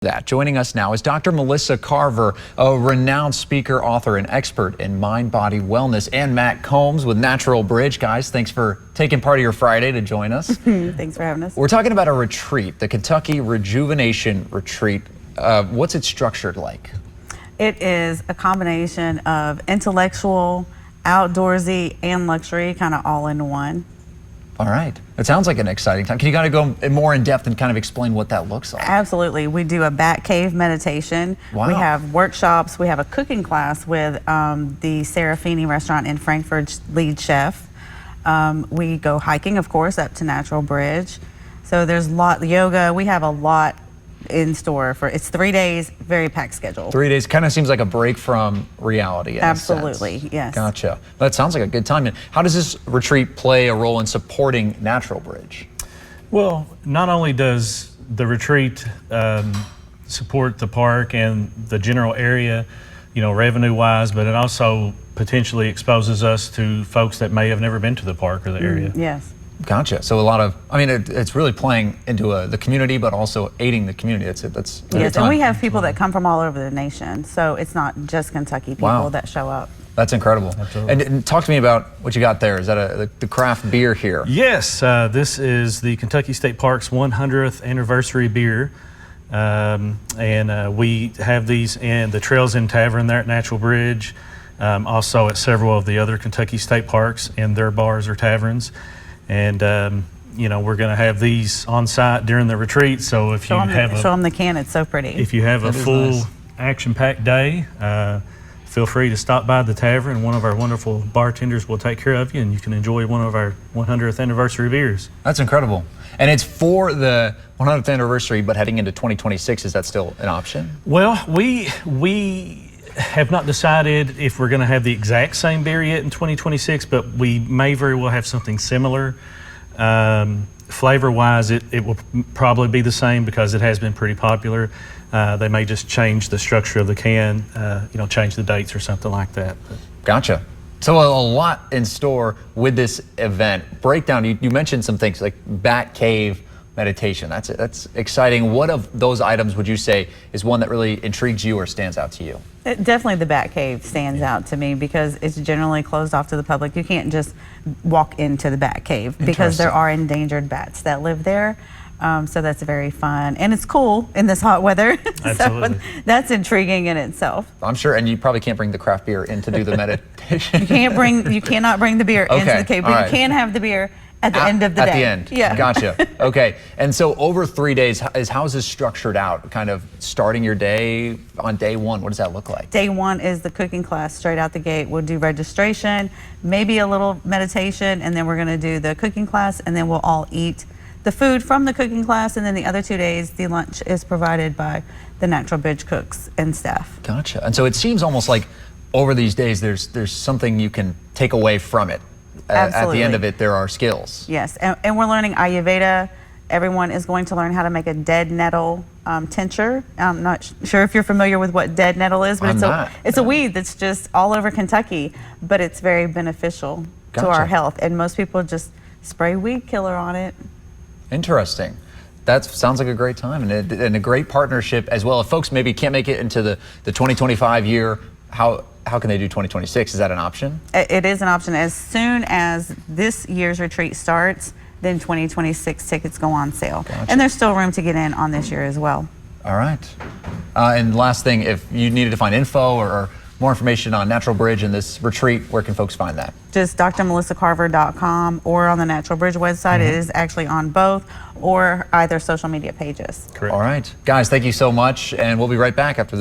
That. Joining us now is Dr. Melissa Carver, a renowned speaker, author, and expert in mind-body wellness, and Matt Combs with Natural Bridge. Guys, thanks for taking part of your Friday to join us. Thanks for having us. We're talking about a retreat, the Kentucky Rejuvenation Retreat. What's it structured like? It is a combination of intellectual, outdoorsy, and luxury, kind of all in one. All right. It sounds like an exciting time. Can you kind of go more in depth and kind of explain what that looks like? Absolutely. We do a bat cave meditation. Wow. We have workshops. We have a cooking class with the Serafini restaurant in Frankfurt's lead chef. We go hiking, of course, up to Natural Bridge. So there's a lot yoga. We have a lot in store for it's 3 days, very packed schedule. 3 days kind of seems like a break from reality. In Absolutely, a sense. yes. Gotcha. That sounds like a good time. And how does this retreat play a role in supporting Natural Bridge? Well, not only does the retreat support the park and the general area, you know, revenue-wise, but it also potentially exposes us to folks that may have never been to the park or the area. Yes. Gotcha. So a lot of, I mean, it's really playing into the community, but also aiding the community. That's yes, and we have people that come from all over the nation, so it's not just Kentucky people that show up. That's incredible. Absolutely. And talk to me about what you got there. Is that the craft beer here? Yes, this is the Kentucky State Park's 100th anniversary beer. We have these in the Trails Inn Tavern there at Natural Bridge, also at several of the other Kentucky State Parks in their bars or taverns. And you know, we're going to have these on site during the retreat. So if show them the can, it's so pretty. If you have a full action-packed day, feel free to stop by the tavern. One of our wonderful bartenders will take care of you, and you can enjoy one of our 100th anniversary beers. That's incredible. And it's for the 100th anniversary, but heading into 2026, is that still an option? Well, we have not decided if we're going to have the exact same beer yet in 2026, but we may very well have something similar. Flavor-wise, it will probably be the same because it has been pretty popular. They may just change the structure of the can, you know, change the dates or something like that. Gotcha. So a lot in store with this event. Breakdown, you mentioned some things like bat cave meditation. That's exciting. What of those items would you say is one that really intrigues you or stands out to you? Definitely the bat cave stands out to me because it's generally closed off to the public. You can't just walk into the bat cave because there are endangered bats that live there. So that's very fun, and it's cool in this hot weather. Absolutely. So that's intriguing in itself. I'm sure, and you probably can't bring the craft beer in to do the meditation. You cannot bring the beer into the cave, but you can have the beer at the end of the day. At the end. Yeah. Gotcha. Okay. And so over 3 days, how is this structured out? Kind of starting your day on day one, what does that look like? Day one is the cooking class straight out the gate. We'll do registration, maybe a little meditation, and then we're going to do the cooking class, and then we'll all eat the food from the cooking class, and then the other 2 days, the lunch is provided by the Natural Bridge cooks and staff. Gotcha. And so it seems almost like over these days, there's something you can take away from it. At the end of it, there are skills. Yes, and we're learning Ayurveda. Everyone is going to learn how to make a dead nettle tincture. I'm not sure if you're familiar with what dead nettle is, but it's a weed that's just all over Kentucky, but it's very beneficial to our health. And most people just spray weed killer on it. Interesting. That sounds like a great time and a great partnership as well. If folks maybe can't make it into the 2025 year, how can they do 2026? Is that an option? It is an option. As soon as this year's retreat starts, then 2026 tickets go on sale. Gotcha. And there's still room to get in on this year as well. All right. And last thing, if you needed to find info or more information on Natural Bridge and this retreat, where can folks find that? Just drmelissacarver.com or on the Natural Bridge website. It is actually on both or either social media pages. Correct. All right. Guys, thank you so much. And we'll be right back after this.